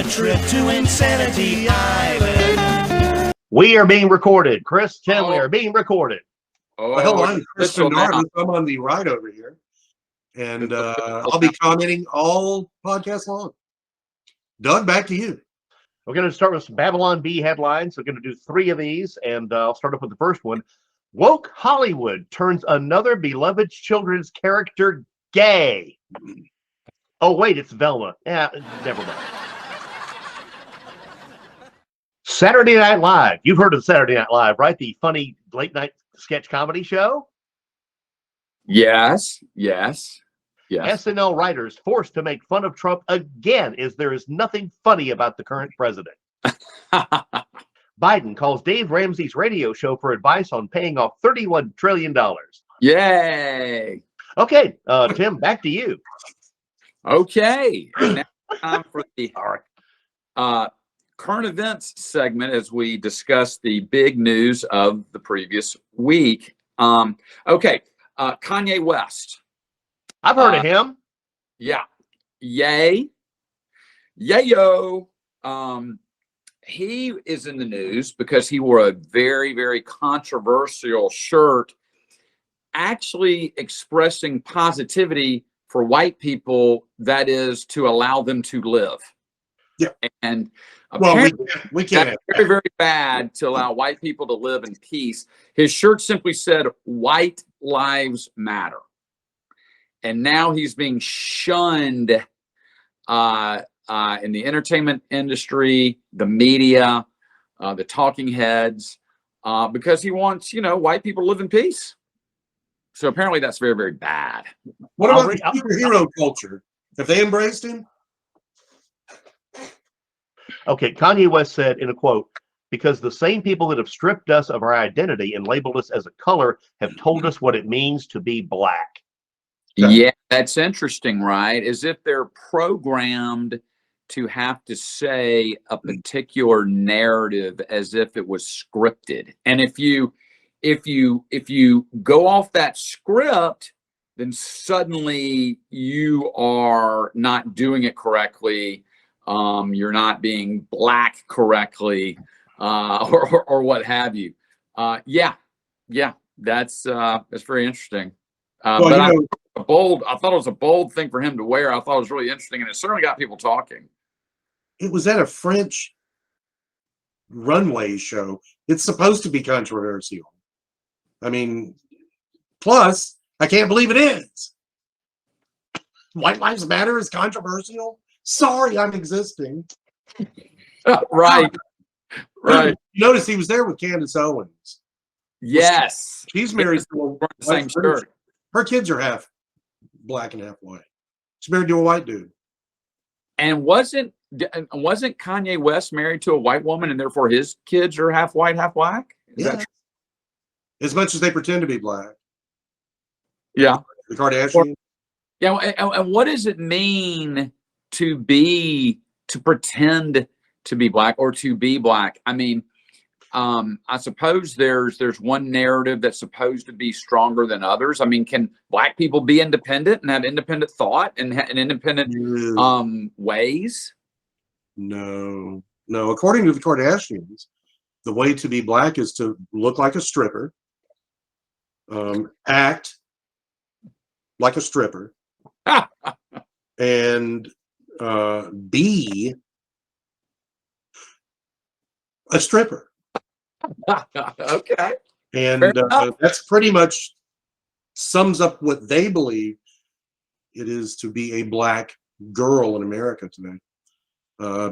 a trip to Insanity Island. We are being recorded. Chris, Tim, we are being recorded. Oh, well, I'm Chris Bernard. I'm on the ride over here. And I'll be commenting all podcast long. Doug, back to you. We're going to start with some Babylon Bee headlines. We're going to do 3 of these, and I'll start off with the first one. Woke Hollywood turns another beloved children's character gay. Oh, wait, it's Velma. Yeah, never mind. Saturday Night Live. You've heard of Saturday Night Live, right? The funny late-night sketch comedy show? Yes. SNL writers forced to make fun of Trump again, as there is nothing funny about the current president. Biden calls Dave Ramsey's radio show for advice on paying off $31 trillion. Yay. Okay, Tim, back to you. Okay. Now time for the current events segment as we discuss the big news of the previous week. Okay. Kanye West. I've heard of him. Yeah. Yay. Yayo. He is in the news because he wore a very, very controversial shirt, actually expressing positivity for white people, that is, to allow them to live. Yeah. And well, we can't. That's very, very bad to allow white people to live in peace. His shirt simply said, "White Lives Matter." And now he's being shunned in the entertainment industry, the media, the talking heads, because he wants, white people to live in peace. So apparently that's very, very bad. What about the superhero culture? Have they embraced him? Okay, Kanye West said in a quote, "Because the same people that have stripped us of our identity and labeled us as a color have told us what it means to be black." Yeah, that's interesting, right? As if they're programmed to have to say a particular narrative as if it was scripted. And if you go off that script, then suddenly you are not doing it correctly. You're not being black correctly, or what have you. Yeah, that's very interesting. But I thought it was a bold thing for him to wear. I thought it was really interesting, and it certainly got people talking. It was at a French runway show. It's supposed to be controversial. I mean, plus, I can't believe it is. White Lives Matter is controversial? Sorry, I'm existing. Right. Notice he was there with Candace Owens. Yes. She's married to the same shirt. Her kids are half black and half white. She's married to a white dude. And wasn't Kanye West married to a white woman, and therefore his kids are half white, half black? Is that true? As much as they pretend to be black. Yeah. The Kardashians. Yeah. And what does it mean to pretend to be black or to be black? I mean, I suppose there's one narrative that's supposed to be stronger than others. I mean, can black people be independent and have independent thought and independent ways? No. According to the Kardashians, the way to be black is to look like a stripper, act like a stripper, and be a stripper. Okay. And that's pretty much sums up what they believe it is to be a black girl in America today.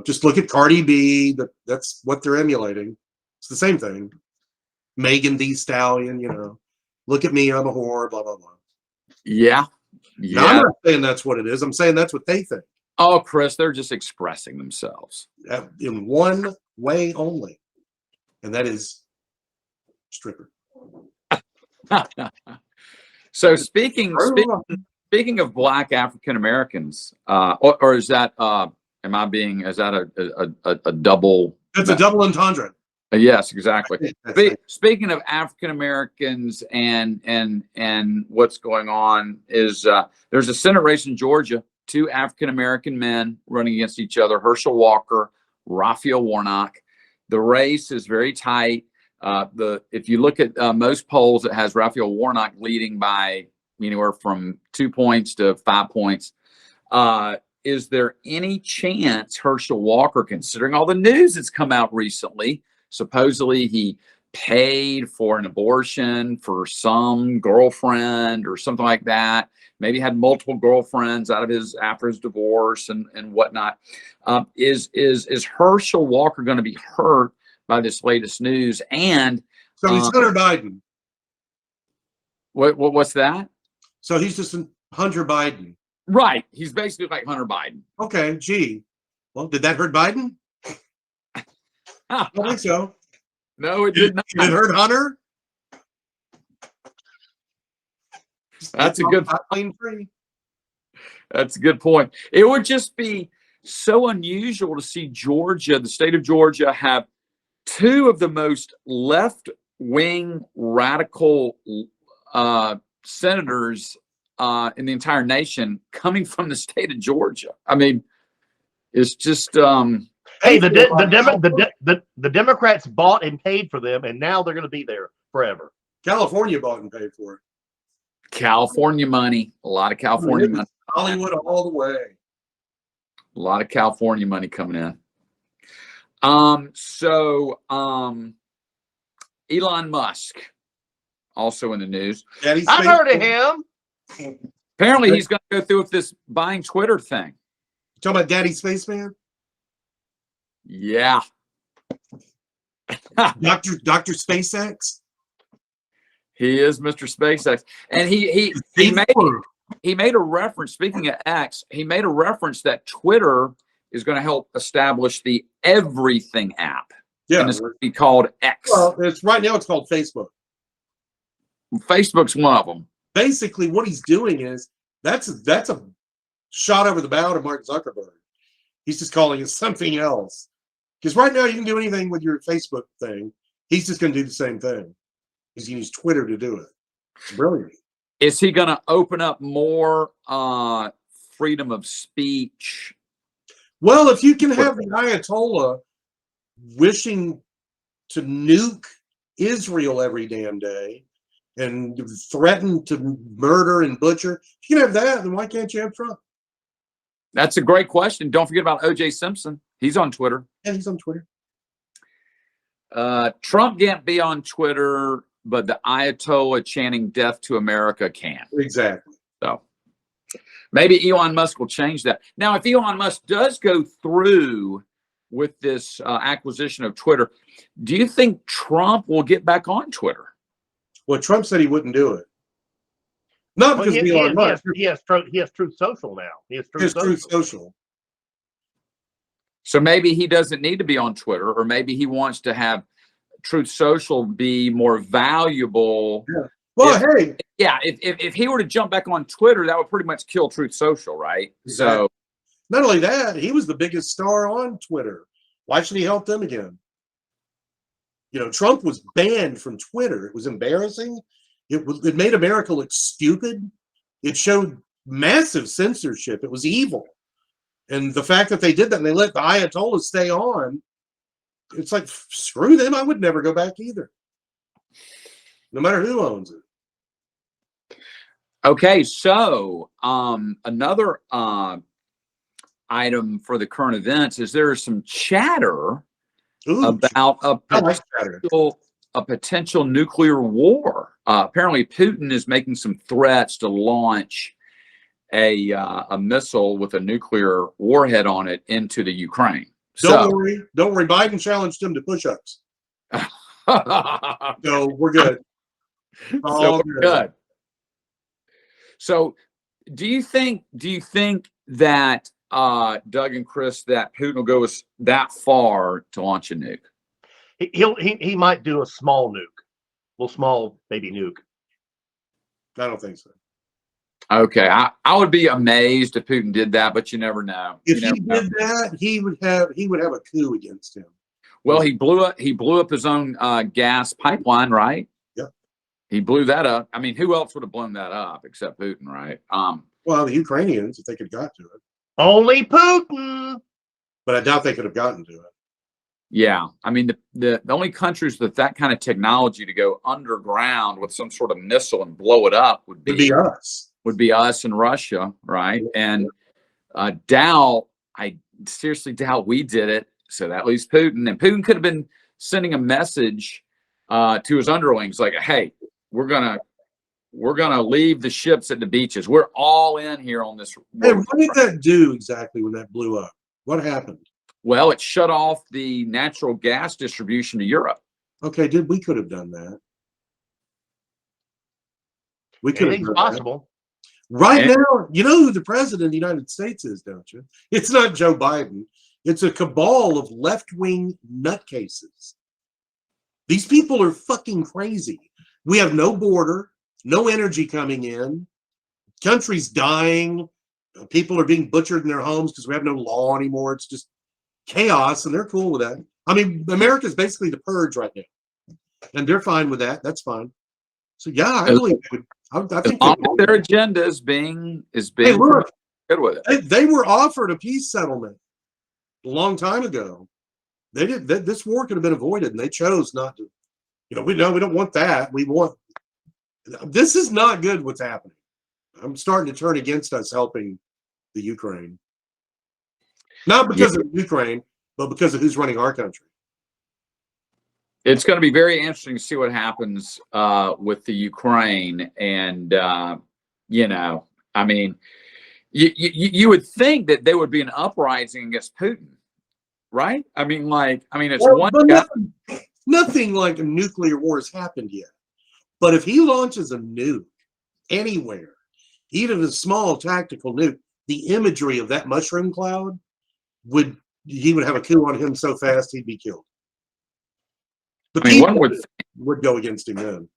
Just look at Cardi B. That's what they're emulating. It's the same thing. Megan Thee Stallion, look at me, I'm a whore, blah, blah, blah. Yeah. Now, I'm not saying that's what it is. I'm saying that's what they think. Oh, Chris, they're just expressing themselves. In one way only. And that is stripper. So speaking of black African Americans, or is that is that a double? It's a double entendre. Yes, exactly. That's Speaking of African Americans and what's going on is there's a Senate race in Georgia. Two African American men running against each other: Herschel Walker, Raphael Warnock. The race is very tight. If you look at most polls, it has Raphael Warnock leading by anywhere from 2 points to 5 points. Is there any chance Herschel Walker, considering all the news that's come out recently, supposedly he paid for an abortion for some girlfriend or something like that, maybe had multiple girlfriends after his divorce and whatnot, is Herschel Walker going to be hurt by this latest news? And so he's Hunter Biden. What's that? So he's just Hunter Biden. Right. He's basically like Hunter Biden. Okay. Gee. Well, did that hurt Biden? I don't think so. No, it did not. Did it hurt Hunter? That's a good point. That's a good point. It would just be so unusual to see Georgia, the state of Georgia, have two of the most left-wing radical senators in the entire nation coming from the state of Georgia. I mean, it's just hey, the Democrats bought and paid for them, and now they're going to be there forever. California bought and paid for it. California money, a lot of California money. Hollywood all the way. A lot of California money coming in. Elon Musk, also in the news. I've heard of him. Apparently, he's going to go through with this buying Twitter thing. Talking about Daddy Spaceman? Yeah. Dr. SpaceX? He is Mr. SpaceX. And he made a reference, speaking of X, he made a reference that Twitter is going to help establish the Everything app. Yeah. And it's going to be called X. Well, right now it's called Facebook. Facebook's one of them. Basically, what he's doing is that's a shot over the bow to Mark Zuckerberg. He's just calling it something else. Because right now you can do anything with your Facebook thing. He's just going to do the same thing. He's going to use Twitter to do it. It's brilliant. Is he going to open up more freedom of speech? Well, if you can have the Ayatollah wishing to nuke Israel every damn day and threaten to murder and butcher, if you can have that, then why can't you have Trump? That's a great question. Don't forget about O.J. Simpson. He's on Twitter. Yeah, he's on Twitter. Trump can't be on Twitter, but the Ayatollah chanting death to America can. Exactly. So maybe Elon Musk will change that. Now, if Elon Musk does go through with this acquisition of Twitter, do you think Trump will get back on Twitter? Well, Trump said he wouldn't do it. Not because of Elon Musk. He has Truth Social now. He has Truth Social. So maybe he doesn't need to be on Twitter, or maybe he wants to have Truth Social be more valuable. Yeah. Well, if he were to jump back on Twitter, that would pretty much kill Truth Social, right? Exactly. So not only that, he was the biggest star on Twitter. Why should he help them again? You know, Trump was banned from Twitter. It was embarrassing. It made America look stupid. It showed massive censorship. It was evil. And the fact that they did that and they let the Ayatollah stay on, it's like, screw them. I would never go back either. No matter who owns it. okay, so another item for the current events is there is some chatter about a potential nuclear war. Apparently, Putin is making some threats to launch a missile with a nuclear warhead on it into the Ukraine. Don't worry. Biden challenged him to push-ups. So we're good. Good. So do you think that Doug and Chris, that Putin will go that far to launch a nuke? He might do a small nuke, a little small baby nuke. I don't think so. Okay, I would be amazed if Putin did that, but you never know. If he did that, he would have a coup against him. Well, he blew up his own gas pipeline, right? Yeah. He blew that up. I mean, who else would have blown that up except Putin, right? Well, the Ukrainians, if they could have got to it. Only Putin. But I doubt they could have gotten to it. Yeah, I mean, the only countries with that kind of technology to go underground with some sort of missile and blow it up would be us. Would be us and Russia, right? And I seriously doubt we did it. So that leaves Putin, and Putin could have been sending a message to his underlings like, "Hey, we're gonna leave the ships at the beaches. We're all in here on this." Hey, what did that do exactly when that blew up? What happened? Well, it shut off the natural gas distribution to Europe. Okay, we could have done that. We could have Anything's done possible. that. Right now, you know who the president of the United States is, don't you? It's not Joe Biden. It's a cabal of left-wing nutcases. These people are fucking crazy. We have no border, no energy coming in. Country's dying. People are being butchered in their homes because we have no law anymore. It's just chaos, and they're cool with that. I mean, America's basically the purge right now, and they're fine with that. That's fine. So yeah, I believe they would. I think their agenda is being hey, look, good with it. they were offered a peace settlement a long time ago. They did. This war could have been avoided, and they chose not to. You know, we don't want that. We want. This is not good. What's happening? I'm starting to turn against us helping the Ukraine. Not because of Ukraine, but because of who's running our country. It's going to be very interesting to see what happens with the Ukraine. And, you know, I mean, you would think that there would be an uprising against Putin, right? I mean, it's one guy. Nothing like a nuclear war has happened yet. But if he launches a nuke anywhere, even a small tactical nuke, the imagery of that mushroom cloud he would have a coup on him so fast he'd be killed. The people would go against him then.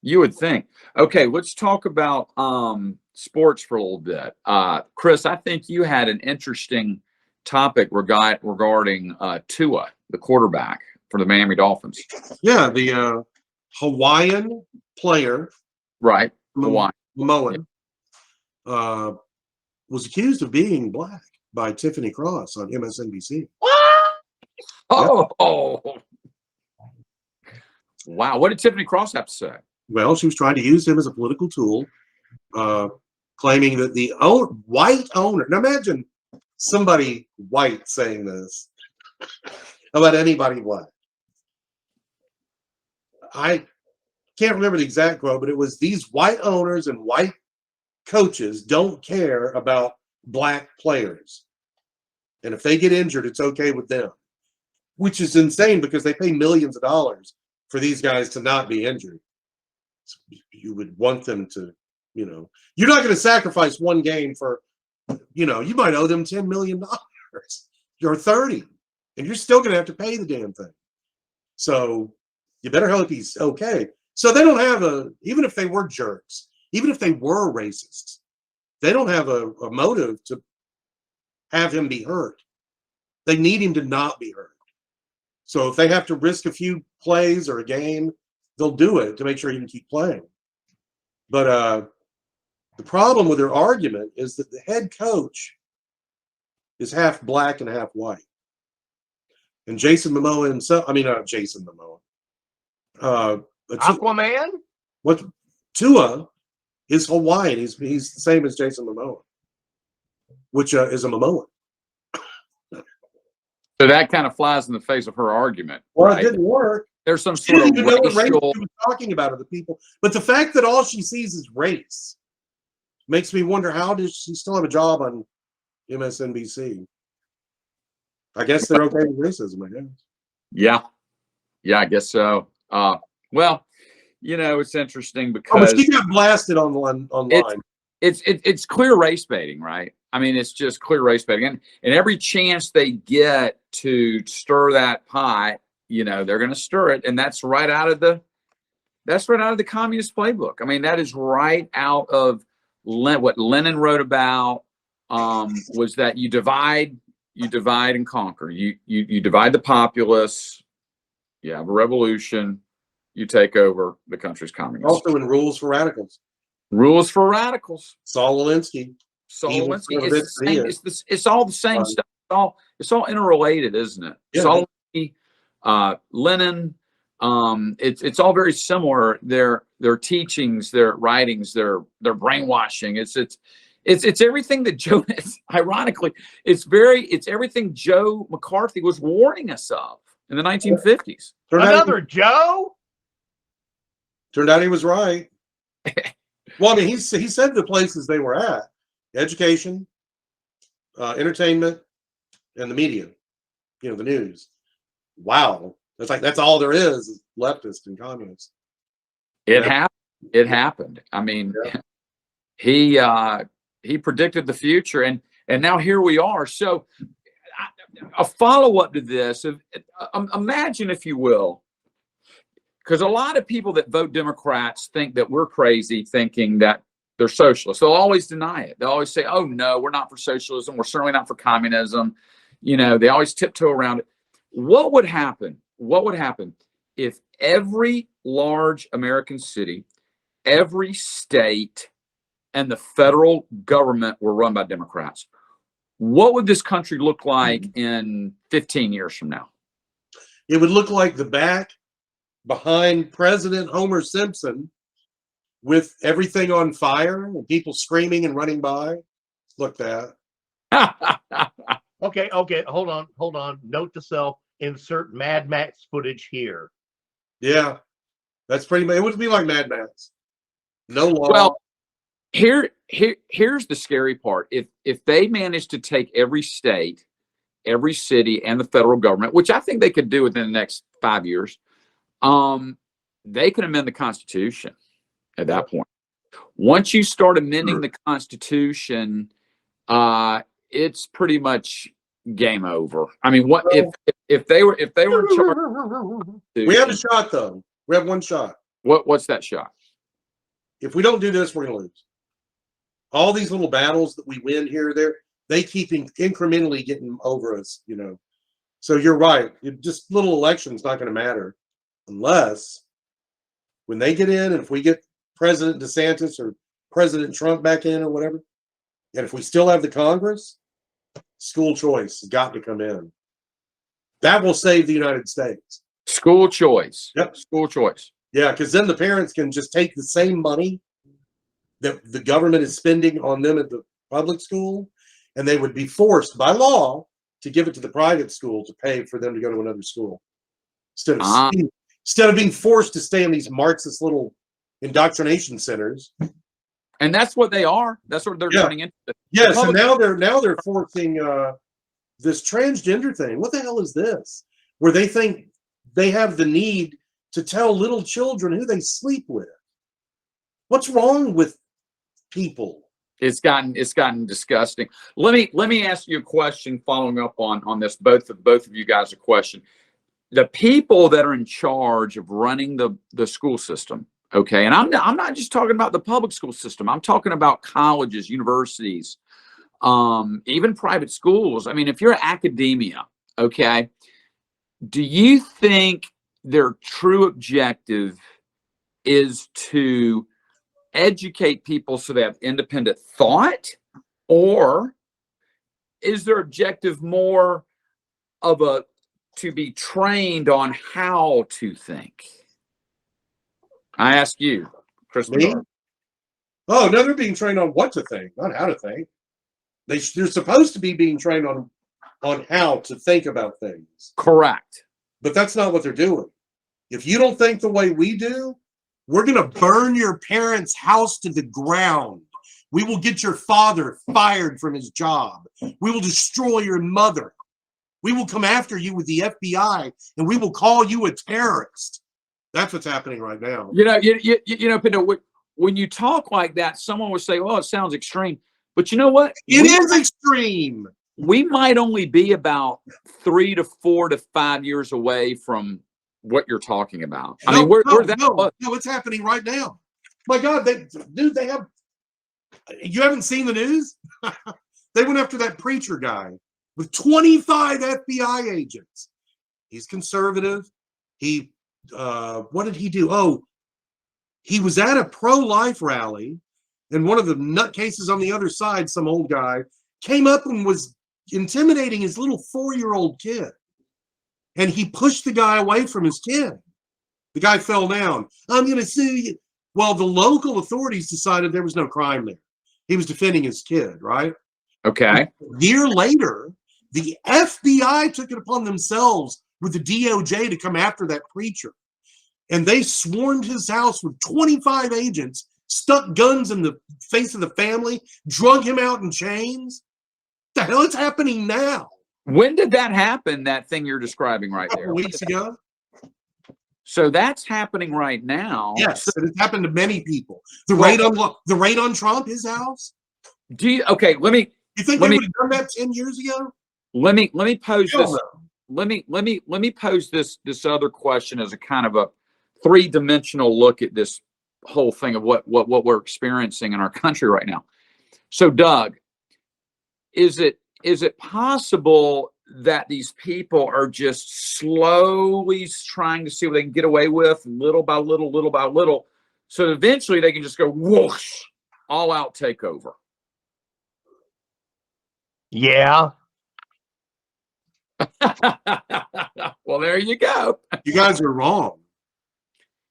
You would think. Okay, let's talk about sports for a little bit. Chris, I think you had an interesting topic regarding Tua, the quarterback for the Miami Dolphins. Yeah, the Hawaiian player, right? Hawaiian. Mullen was accused of being black by Tiffany Cross on MSNBC. Oh, wow. What did Tiffany Cross have to say? Well, she was trying to use him as a political tool, claiming that the white owner. Now imagine somebody white saying this about anybody black. I can't remember the exact quote, but it was these white owners and white coaches don't care about black players. And if they get injured, it's okay with them, which is insane because they pay millions of dollars for these guys to not be injured. So you would want them to, you know, you're not going to sacrifice one game for, you know, you might owe them $10 million or 30, and you're still going to have to pay the damn thing. So you better hope he's okay. So they don't have even if they were jerks, even if they were racists, they don't have a motive to have him be hurt. They need him to not be hurt. So if they have to risk a few plays or a game, they'll do it to make sure he can keep playing. But the problem with their argument is that the head coach is half black and half white. And Jason Momoa himself, I mean, not Jason Momoa. Aquaman? What Tua is Hawaiian. He's the same as Jason Momoa, which is a Momoan. So that kind of flies in the face of her argument. Well, right? It didn't work. There's some sort of racial. She was talking about other people, but the fact that all she sees is race makes me wonder, how does she still have a job on MSNBC? I guess they're okay with racism, I guess. Yeah, I guess so. Well, you know, it's interesting because but she got blasted online. It's clear race baiting, right? I mean, it's just clear race baiting, and every chance they get to stir that pot, you know, they're going to stir it, and that's right out of the communist playbook. I mean, that is right out of what Lenin wrote about. Was that you divide you divide and conquer. You divide the populace. You have a revolution. You take over the country's communists. Also in Rules for Radicals. Rules for radicals. Saul Alinsky. Saul Alinsky. It's all the same stuff. It's all interrelated, isn't it? Yeah. Saul Alinsky, Lenin. It's all very similar. Their teachings, their writings, their brainwashing. It's everything that Joe. Ironically, it's everything Joe McCarthy was warning us of in the 1950s. Another Joe. Turned out he was right. Well, I mean, he said the places they were at: education, entertainment, and the media. You know, the news. Wow, that's all there is leftist and communist. It happened. It happened. I mean, he predicted the future, and now here we are. So, a follow-up to this: imagine, if you will. Because a lot of people that vote Democrats think that we're crazy, thinking that they're socialists. They'll always deny it. They'll always say, "Oh no, we're not for socialism. We're certainly not for communism." You know, they always tiptoe around it. What would happen? What would happen if every large American city, every state, and the federal government were run by Democrats? What would this country look like in 15 years from now? It would look like the back behind President Homer Simpson with everything on fire and people screaming and running by. Look that. Okay, hold on. Note to self: insert Mad Max footage here. Yeah, that's pretty much. It would be like Mad Max. No law. Well, here's the scary part. If they manage to take every state, every city, and the federal government, which I think they could do within the next 5 years, they could amend the Constitution at that point. Once you start amending the Constitution, it's pretty much game over. I mean, what if they were in charge? We have a shot, though. We have one shot. What's that shot? If we don't do this, we're going to lose. All these little battles that we win here or there, they keep incrementally getting over us, you know. So you're right. Just little elections not going to matter unless when they get in, and if we get President DeSantis or President Trump back in or whatever, and if we still have the Congress, school choice has got to come in. That will save the United States. School choice. Yep. School choice. Yeah, because then the parents can just take the same money that the government is spending on them at the public school, and they would be forced by law to give it to the private school to pay for them to go to another school instead of being forced to stay in these Marxist little indoctrination centers. And that's what they are. That's what they're turning into. Yes, and now they're forcing this transgender thing. What the hell is this? Where they think they have the need to tell little children who they sleep with. What's wrong with people? It's gotten disgusting. Let me ask you a question following up on this. Both of you guys a question. The people that are in charge of running the school system, okay, and I'm not just talking about the public school system. I'm talking about colleges, universities, even private schools. I mean, if you're academia, okay, do you think their true objective is to educate people so they have independent thought, or is their objective more of to be trained on how to think? I ask you, Chris. Me? Oh, no, they're being trained on what to think, not how to think. They're supposed to be being trained on how to think about things. Correct. But that's not what they're doing. If you don't think the way we do, we're going to burn your parents' house to the ground. We will get your father fired from his job. We will destroy your mother. We will come after you with the FBI, and we will call you a terrorist. That's what's happening right now. You know, Pinto, when you talk like that, someone would say, "Oh, it sounds extreme." But you know what? It is extreme. We might only be about 3 to 4 to 5 years away from what you're talking about. I mean, we're that close. No, it's happening right now. My God, they have. You haven't seen the news? They went after that preacher guy with 25 FBI agents. He's conservative. He, what did he do? Oh, he was at a pro-life rally, and one of the nutcases on the other side, some old guy, came up and was intimidating his little 4-year-old kid. And he pushed the guy away from his kid. The guy fell down. I'm going to sue you. Well, the local authorities decided there was no crime there. He was defending his kid, right? Okay. A year later, the FBI took it upon themselves with the DOJ to come after that preacher. And they swarmed his house with 25 agents, stuck guns in the face of the family, drug him out in chains. What the hell is happening now? When did that happen, that thing you're describing right A couple there? weeks ago. So that's happening right now. Yes, So and it's happened to many people. The Well- raid on Trump, his house. do you, okay, let me You think Let they me- would have done that 10 years ago? pose Hell this. no. Let me pose this other question as a kind of a three-dimensional look at this whole thing of what we're experiencing in our country right now. So, Doug, is it possible that these people are just slowly trying to see what they can get away with, little by little, so eventually they can just go whoosh, all out takeover? Yeah. Well, there you go. You guys are wrong.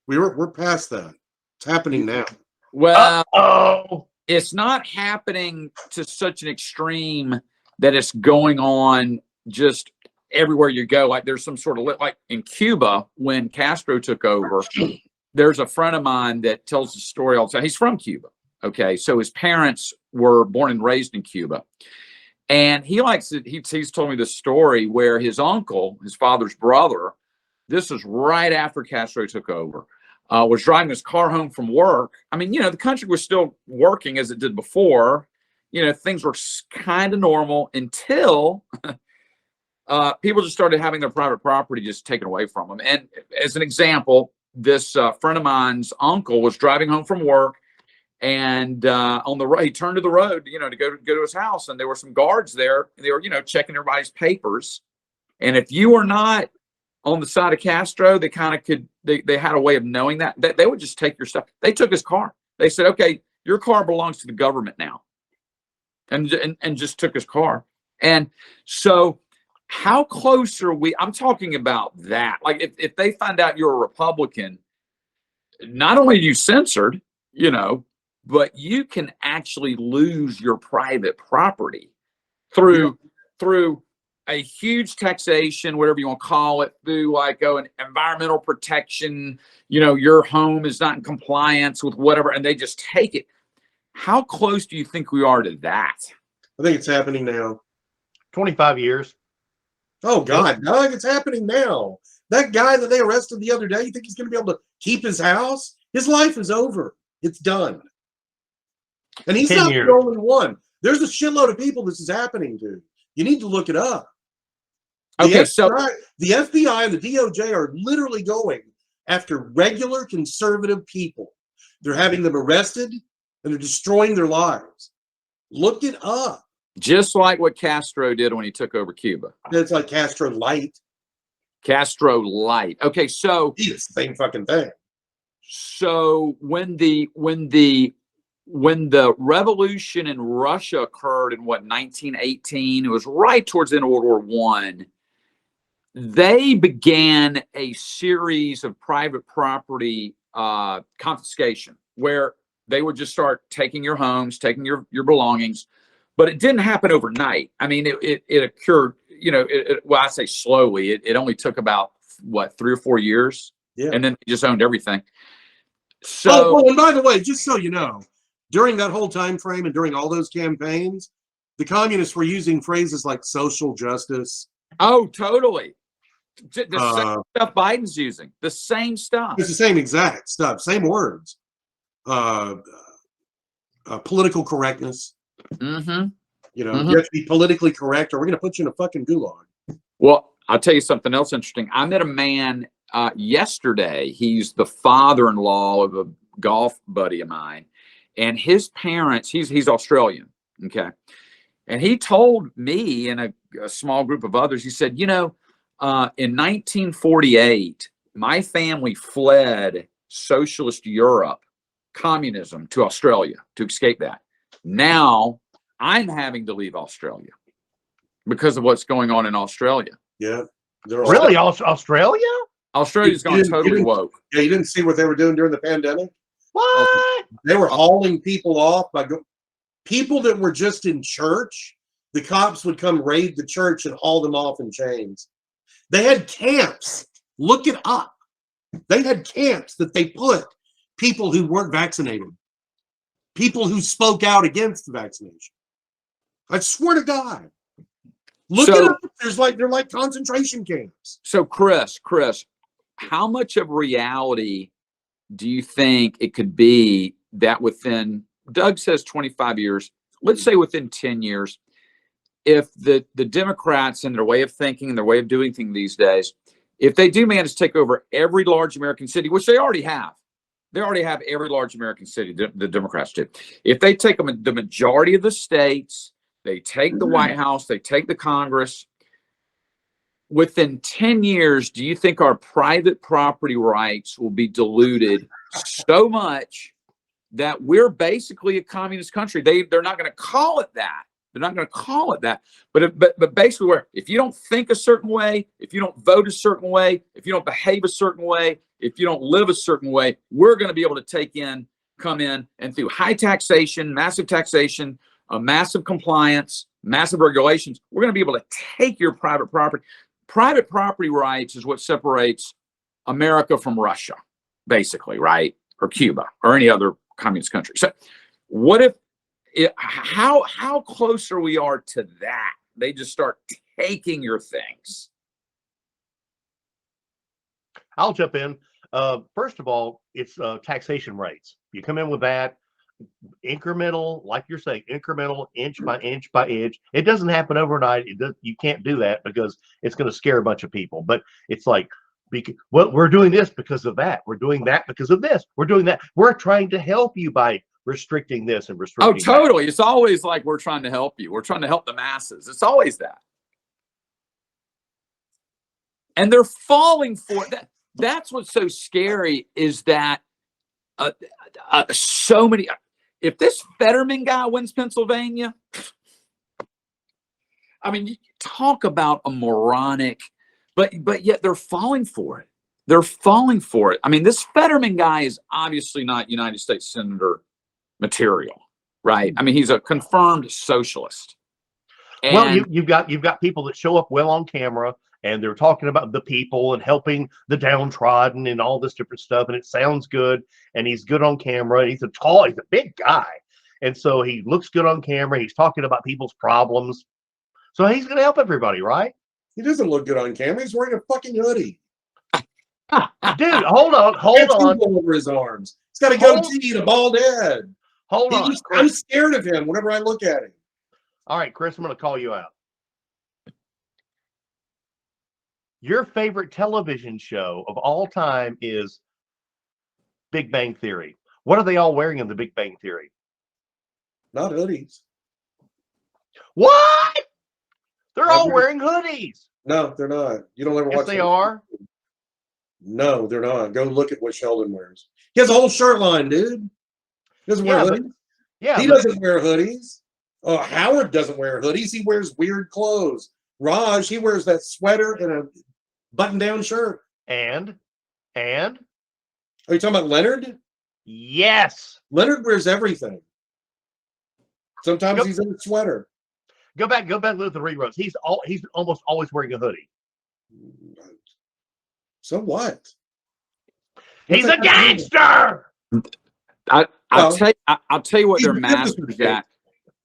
We're past that. It's happening now. Well, Oh. it's not happening to such an extreme that it's going on just everywhere you go. Like there's some sort of like in Cuba when Castro took over. There's a friend of mine that tells the story all the time. He's from Cuba. Okay, so his parents were born and raised in Cuba, and he likes it. He's told me this story where his uncle, his father's brother, this is right after Castro took over, was driving his car home from work. I mean, the country was still working as it did before. Things were kind of normal until people just started having their private property just taken away from them. And as an example, this friend of mine's uncle was driving home from work, and on the road, he turned to the road, to go to his house, and there were some guards there. And they were, checking everybody's papers. And if you were not on the side of Castro, they kind of could. They had a way of knowing that they would just take your stuff. They took his car. They said, "Okay, your car belongs to the government now," and just took his car. And so, how close are we? I'm talking about that. Like, if they find out you're a Republican, not only are you censored, but you can actually lose your private property through a huge taxation, whatever you want to call it, through like an environmental protection. Your home is not in compliance with whatever, and they just take it. How close do you think we are to that? I think it's happening now. 25 years. Oh God, Doug, it's happening now. That guy that they arrested the other day, you think he's going to be able to keep his house? His life is over. It's done. And he's 10 not years. the only one. There's a shitload of people this is happening to. You need to look it up. Okay, The FBI and the DOJ are literally going after regular conservative people. They're having them arrested and they're destroying their lives. Look it up. just like what Castro did when he took over Cuba. It's like Castro Light. Castro Light. Okay, so It's the same fucking thing. So when the revolution in Russia occurred in 1918, it was right towards the end of World War I. They began a series of private property confiscation where they would just start taking your homes, taking your belongings, but it didn't happen overnight. I mean, it occurred, well, I say slowly. It only took about 3 or 4 years, Yeah. and then they just owned everything. So, and by the way, just so you know, during that whole time frame and during all those campaigns, the communists were using phrases like social justice. oh, totally. The same Uh, stuff Biden's using. The same stuff. It's the same exact stuff, same words. Political correctness. Mm-hmm. You have to be politically correct, or we're going to put you in a fucking gulag. Well, I'll tell you something else interesting. I met a man yesterday. He's the father-in-law of a golf buddy of mine, and his parents. He's Australian. Okay, And he told me and a small group of others, he said, in 1948, my family fled socialist Europe, communism, to Australia to escape that. Now I'm having to leave Australia because of what's going on in Australia. Yeah. Really? Australia? Australia's gone totally woke. Yeah, you didn't see what they were doing during the pandemic? What? They were hauling people off by people that were just in church. The cops would come raid the church and haul them off in chains. They had camps. Look it up. They had camps that they put people who weren't vaccinated, people who spoke out against the vaccination. I swear to God. Look it up. They're like concentration camps. So Chris, how much of reality do you think it could be that within, Doug says 25 years, let's say within 10 years, if the Democrats and their way of thinking and their way of doing things these days, if they do manage to take over every large American city, which they already have every large American city, the Democrats do. If they take the majority of the states, they take the White House, they take the Congress, within 10 years, do you think our private property rights will be diluted so much that we're basically a communist country? They're not going to call it that. They're not going to call it that. But basically, where if you don't think a certain way, if you don't vote a certain way, if you don't behave a certain way, if you don't live a certain way, we're going to be able to come in, and through high taxation, massive compliance, massive regulations, we're going to be able to take your private property. Private property rights is what separates America from Russia, basically, right? Or Cuba or any other communist country. So what if, how close are we to that? They just start taking your things. I'll jump in. First of all, it's taxation rates. You come in with that, incremental, like you're saying, incremental, inch by inch by inch. It doesn't happen overnight. You can't do that because it's going to scare a bunch of people. But it's like, well, we're doing this because of that. We're doing that because of this. We're doing that. We're trying to help you by restricting this and restricting that. Oh, totally. That. It's always like we're trying to help you. We're trying to help the masses. It's always that. And they're falling for that. That's what's so scary is that so many. If this Fetterman guy wins Pennsylvania, I mean, you talk about a moronic, but yet they're falling for it. They're falling for it. I mean, this Fetterman guy is obviously not United States Senator material, right? I mean, he's a confirmed socialist. And well, you've got people that show up well on camera, and they're talking about the people and helping the downtrodden and all this different stuff, and it sounds good, and he's good on camera. He's a big guy, and so he looks good on camera. He's talking about people's problems, so he's going to help everybody, right? He doesn't look good on camera. He's wearing a fucking hoodie. Dude, hold on. Over his arms. He's got a goatee and a bald head. Hold on. I'm scared of him whenever I look at him. All right, Chris, I'm going to call you out. Your favorite television show of all time is Big Bang Theory. What are they all wearing in the Big Bang Theory? Not hoodies. What? They're all wearing hoodies. No, they're not. You don't ever watch. Yes, they are. No, they're not. Go look at what Sheldon wears. He has a whole shirt line, dude. He doesn't wear hoodies. He doesn't wear hoodies. Oh, Howard doesn't wear hoodies. He wears weird clothes. Raj, he wears that sweater and a button-down shirt. And are you talking about Leonard? Yes. Leonard wears everything. Sometimes he's in a sweater. Go back look at the reruns. He's almost always wearing a hoodie. So what? He's a gangster. I'll tell you what they're masters at.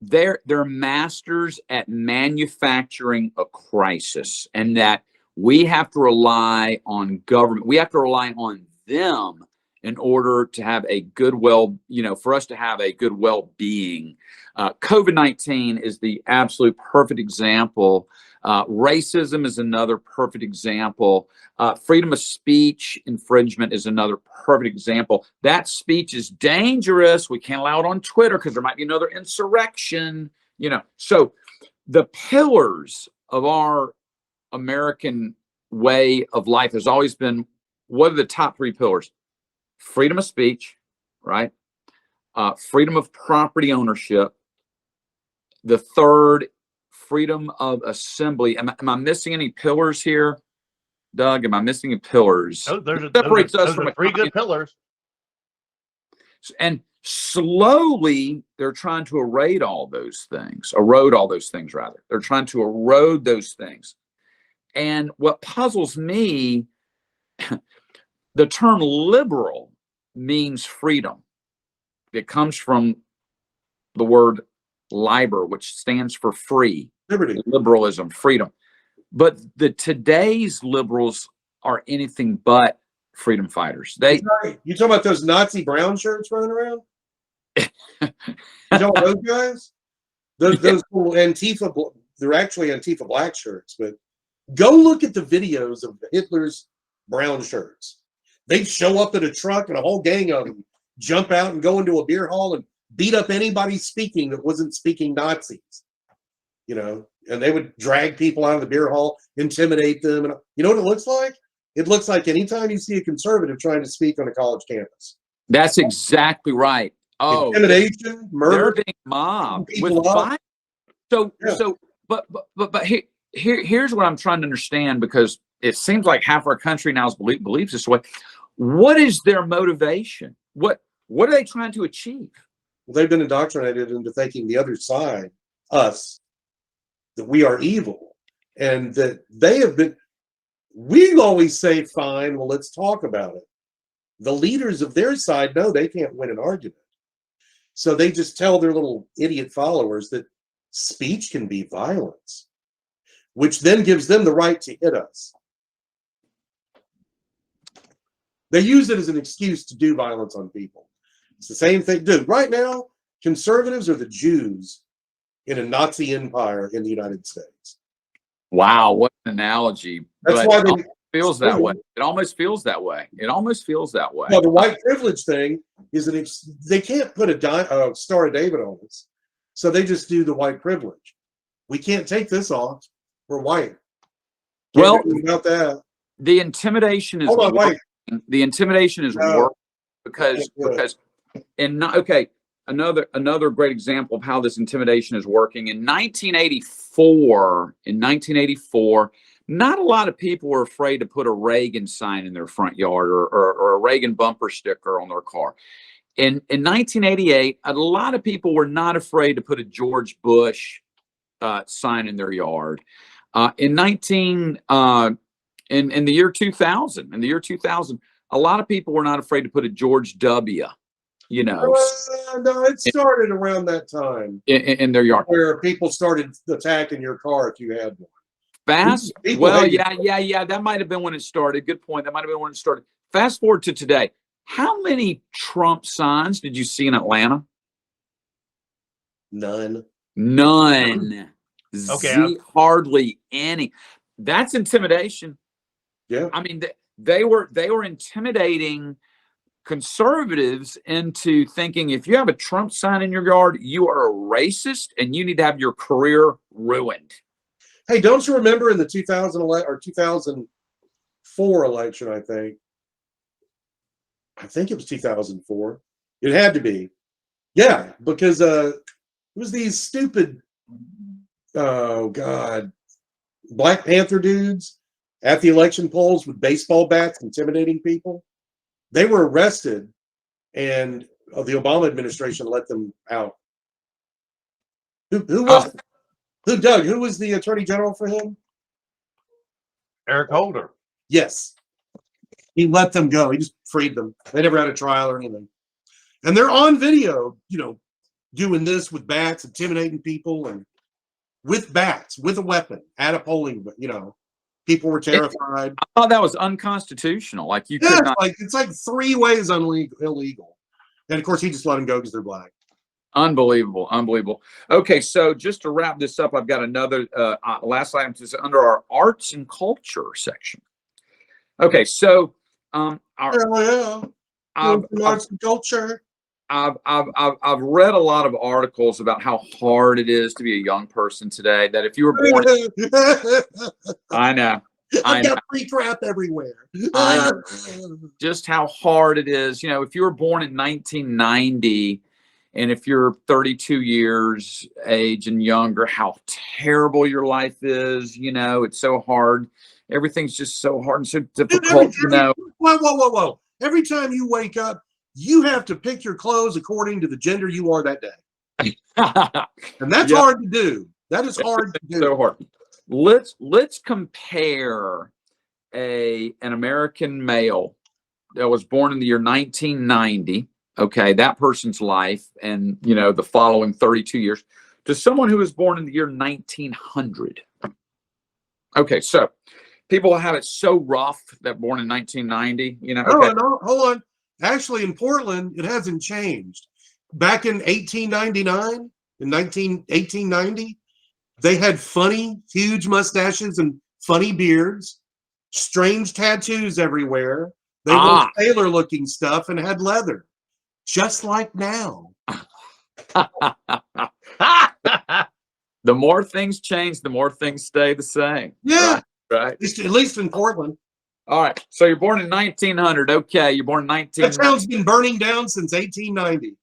They're masters at manufacturing a crisis, and that we have to rely on government. We have to rely on them in order to have a good for us to have a good well-being. COVID-19 is the absolute perfect example. Racism is another perfect example. Freedom of speech infringement is another perfect example. That speech is dangerous. We can't allow it on Twitter because there might be another insurrection. You know, so the pillars of our American way of life has always been, what are the top three pillars? Freedom of speech, right? Freedom of property ownership. The third, freedom of assembly. Am I missing any pillars here, Doug? Am I missing any pillars? Those are three good pillars. And slowly they're trying to erode all those things, rather. They're trying to erode those things. And what puzzles me, the term liberal means freedom. It comes from the word liber, which stands for free. Liberty. Liberalism, freedom. But today's liberals are anything but freedom fighters. You talking about those Nazi brown shirts running around? You talking about those guys? Those little Antifa, they're actually Antifa black shirts, but go look at the videos of Hitler's brown shirts. They'd show up in a truck and a whole gang of them jump out and go into a beer hall and beat up anybody speaking that wasn't speaking Nazis. You know, and they would drag people out of the beer hall, intimidate them. And you know what it looks like? It looks like anytime you see a conservative trying to speak on a college campus. That's exactly right. Oh, intimidation, murder, they're being mobbed with violence. But here's what I'm trying to understand, because it seems like half our country now believes this way. What is their motivation? What are they trying to achieve? Well, they've been indoctrinated into thinking the other side, us, that we are evil, and that they have been. We always say, fine, well, let's talk about it. The leaders of their side know they can't win an argument. So they just tell their little idiot followers that speech can be violence, which then gives them the right to hit us. They use it as an excuse to do violence on people. It's the same thing. Dude, right now, conservatives are the Jews in a Nazi empire in the United States. Wow, what an analogy. That's why it feels that way. It almost feels that way. It almost feels that way. Well, the white privilege thing is they can't put a Star of David on us, so they just do the white privilege. We can't take this off. We're white. Well, about that, the intimidation is working. The intimidation is working because another great example of how this intimidation is working. In 1984, not a lot of people were afraid to put a Reagan sign in their front yard or a Reagan bumper sticker on their car. In 1988, a lot of people were not afraid to put a George Bush sign in their yard. In the year 2000, a lot of people were not afraid to put a George W. You know, no, it started around that time in their yard, where people started attacking your car if you had one. Fast. Well, yeah. That might have been when it started. Good point. That might have been when it started. Fast forward to today. How many Trump signs did you see in Atlanta? None. Okay. Hardly any. That's intimidation. Yeah. I mean, they were intimidating conservatives into thinking if you have a Trump sign in your yard, you are a racist and you need to have your career ruined. Hey, don't you remember in the 2004 election, I think it was 2004. It had to be. Yeah, because it was these stupid, oh God, Black Panther dudes at the election polls with baseball bats intimidating people. They were arrested, and the Obama administration let them out. Who was Doug? Who was the attorney general for him? Eric Holder. Yes. He let them go. He just freed them. They never had a trial or anything. And they're on video, doing this with bats, intimidating people, and with bats, with a weapon, at a polling, people were terrified. I thought that was unconstitutional. Like you could not. It's like 3 ways illegal. And of course, he just let them go because they're black. Unbelievable. Okay, so just to wrap this up, I've got another last item to under our arts and culture section. Okay, so arts and culture. I've read a lot of articles about how hard it is to be a young person today. That if you were born, I know, I've got free crap everywhere. I know just how hard it is. You know, if you were born in 1990, and if you're 32 years age and younger, how terrible your life is. You know, it's so hard. Everything's just so hard and so difficult. You know. Whoa. Every time you wake up, you have to pick your clothes according to the gender you are that day. And that's hard to do. That is hard to do. So hard. Let's compare an American male that was born in the year 1990. Okay, that person's life and the following 32 years to someone who was born in the year 1900. Okay, so people have it so rough that born in 1990. Okay. No, hold on. Actually, in Portland, it hasn't changed. Back in 1899, in 1890, they had funny, huge mustaches and funny beards, strange tattoos everywhere. They wore sailor-looking stuff and had leather, just like now. The more things change, the more things stay the same. Yeah, right. At least in Portland. All right. So you're born in 1900. Okay, you're born in 19. That town's been burning down since 1890.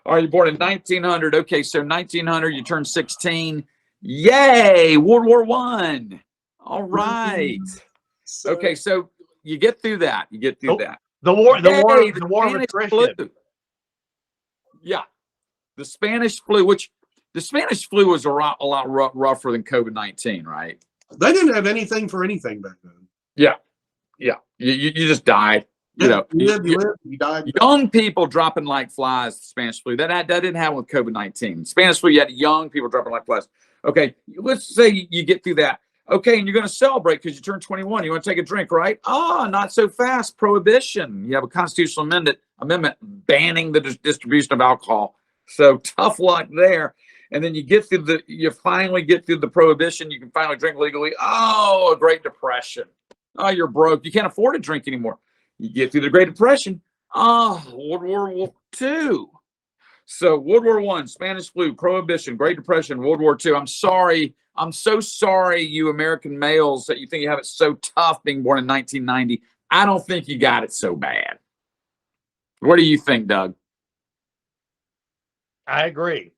All right, you're born in 1900. Okay, so 1900, you turn 16. Yay, World War I. All right. Okay, so you get through that. You get through that. The war of Spanish attrition. flu. Yeah, the Spanish flu, which the Spanish flu was a lot rougher than COVID-19, right? They didn't have anything for anything back then. Yeah. You just died. You lived, you died. Young people dropping like flies. The Spanish flu that didn't happen with COVID-19. Spanish flu, you had young people dropping like flies. Okay, let's say you get through that. Okay, and you're going to celebrate because you turned 21. You want to take a drink, right? Not so fast. Prohibition. You have a constitutional amendment banning the distribution of alcohol. So tough luck there. And then you finally get through the prohibition. You can finally drink legally. A Great Depression. You're broke. You can't afford to drink anymore. You get through the Great Depression. World War II. So World War I, Spanish flu, prohibition, Great Depression, World War II. I'm sorry. I'm so sorry, you American males, that you think you have it so tough being born in 1990. I don't think you got it so bad. What do you think, Doug? I agree.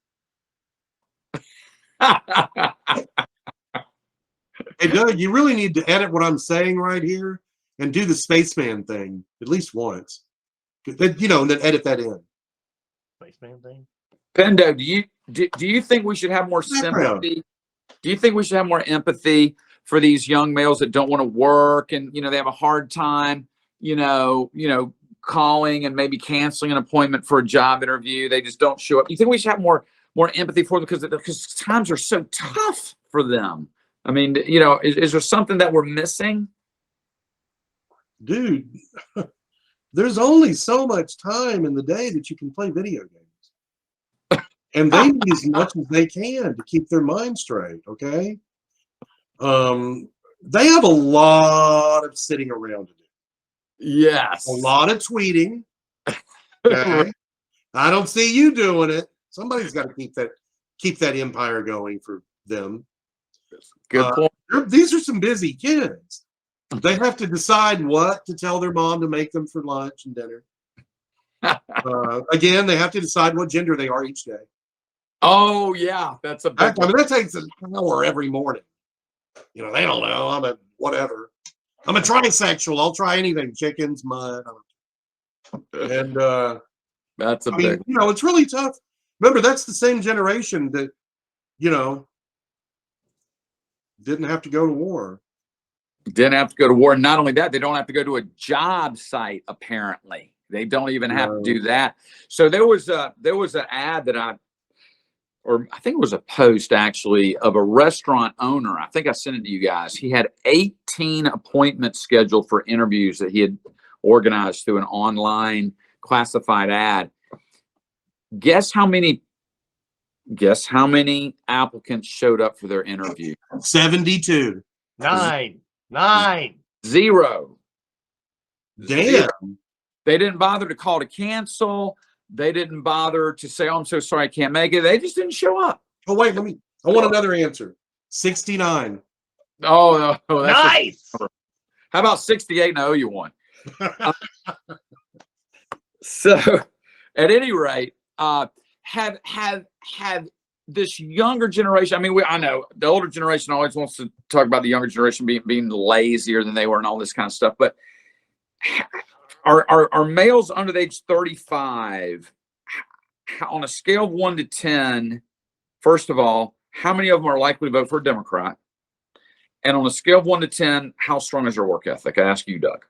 Hey, Doug, you really need to edit what I'm saying right here and do the spaceman thing at least once. And then edit that in. Spaceman thing. Pendo, do you think we should have more sympathy? Do you think we should have more empathy for these young males that don't want to work and they have a hard time, calling and maybe canceling an appointment for a job interview? They just don't show up. You think we should have more empathy for them because times are so tough for them? I mean, is there something that we're missing? Dude, there's only so much time in the day that you can play video games. And they need as much as they can to keep their mind straight, okay? They have a lot of sitting around to do. Yes. A lot of tweeting. Okay? I don't see you doing it. Somebody's got to keep that empire going for them. Good point. These are some busy kids. They have to decide what to tell their mom to make them for lunch and dinner. Again, they have to decide what gender they are each day. Oh yeah, that's a big that takes an hour every morning. They don't know. I'm a whatever. I'm a trisexual. I'll try anything. Chickens, mud. And that's a big. It's really tough. Remember, that's the same generation that didn't have to go to war. Didn't have to go to war. Not only that, they don't have to go to a job site. Apparently, they don't even have to do that. So there was an ad that I think it was a post actually of a restaurant owner. I think I sent it to you guys. He had 18 appointments scheduled for interviews that he had organized through an online classified ad. Guess how many applicants showed up for their interview? 72. Nine. 0. Damn. They didn't bother to call to cancel. They didn't bother to say, "Oh, I'm so sorry, I can't make it." They just didn't show up. Oh, wait, I want another answer. 69. Oh, no, that's Nice. how about 68? And I owe you one. So, at any rate, have this younger generation. I mean, I know the older generation always wants to talk about the younger generation being lazier than they were and all this kind of stuff. But are males under the age 35 on a scale of 1 to 10? First of all, how many of them are likely to vote for a Democrat? And on a scale of 1 to 10, how strong is your work ethic? I ask you, Doug.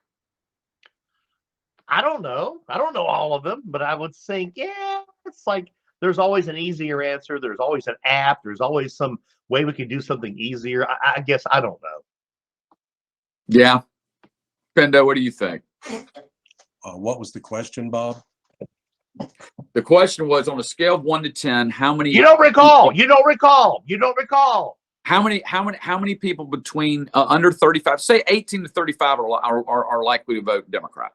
I don't know. I don't know all of them, but I would think, yeah, it's like there's always an easier answer. There's always an app. There's always some way we can do something easier. I guess I don't know. Yeah. Pendo, what do you think? What was the question, Bob? The question was, on a scale of 1 to 10, how many? You don't recall. You don't recall. You don't recall. How many people between under 35, say 18 to 35, are likely to vote Democrat?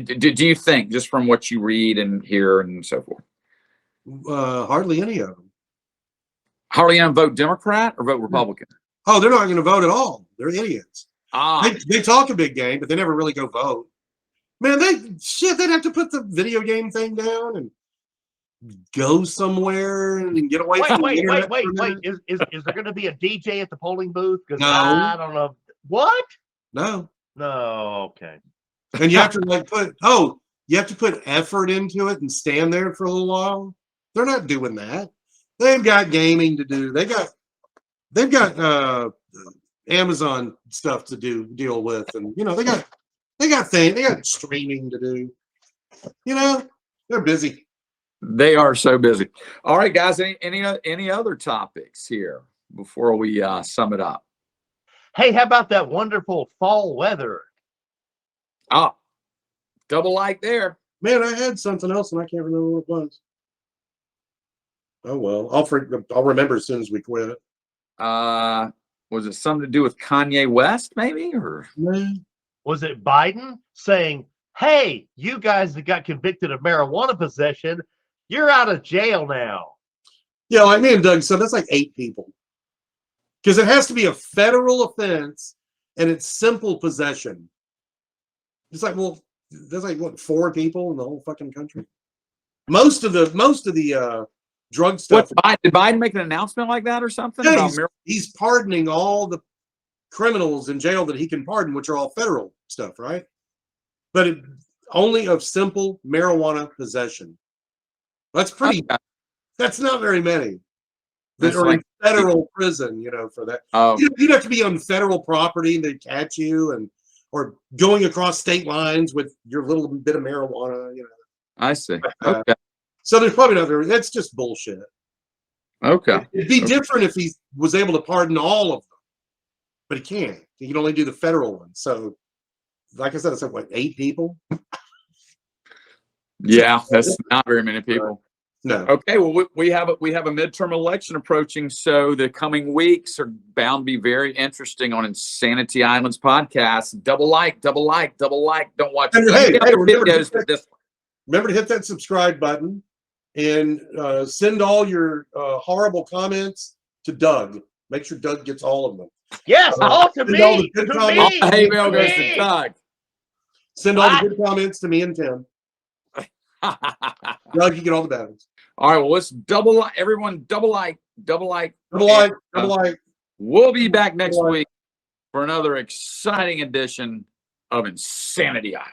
Do you think, just from what you read and hear and so forth? Hardly any of them. Hardly any vote Democrat or vote Republican? Oh, they're not going to vote at all. They're idiots. Ah, They talk a big game, but they never really go vote. Man, they'd have to put the video game thing down and go somewhere and get away from the internet. Wait. Is there going to be a DJ at the polling booth? Because No. I don't know. What? No. No. Okay. And you have to you have to put effort into it and stand there for a little while. They're not doing that. They've got gaming to do. They've got Amazon stuff to deal with, and they got streaming to do. They're busy. they are so busy. All right, guys. Any other topics here before we sum it up? Hey, how about that wonderful fall weather? Oh, double like there. Man, I had something else and I can't remember what it was. Oh well, I'll remember as soon as we quit. Was it something to do with Kanye West, maybe? Or Was it Biden saying, "Hey, you guys that got convicted of marijuana possession, you're out of jail now"? Yeah, like me and Doug said, that's like 8 people. Because it has to be a federal offense and it's simple possession. It's like, well, there's like what, 4 people in the whole fucking country. Most of the drug stuff. Did Biden make an announcement like that or something? Yeah, about he's pardoning all the criminals in jail that he can pardon, which are all federal stuff, right? But only of simple marijuana possession. That's pretty. Okay. That's not very many that That's are like- in federal prison, for that. Oh, You'd have to be on federal property and they'd catch you, or going across state lines with your little bit of marijuana, I see. Okay. So there's probably not very. That's just bullshit. Okay. It'd be different if he was able to pardon all of them, but he can't. He can only do the federal ones. So, like I said, it's like what, 8 people? Yeah, that's not very many people. No. Okay, well, we have a midterm election approaching, so the coming weeks are bound to be very interesting on Insanity Island's podcast. Double like. Don't watch And hey, other remember videos, but this one. Remember to hit that subscribe button and send all your horrible comments to Doug. Make sure Doug gets all of them. Yes, all to send all me. the good To comments. All me. the hate mail to goes me. to Doug. Send all the good comments to me and Tim. Doug, you get all the bad ones. All right, well, let's double like. Everyone, double like. Double like. We'll be back next Double like. week for another exciting edition of Insanity Island.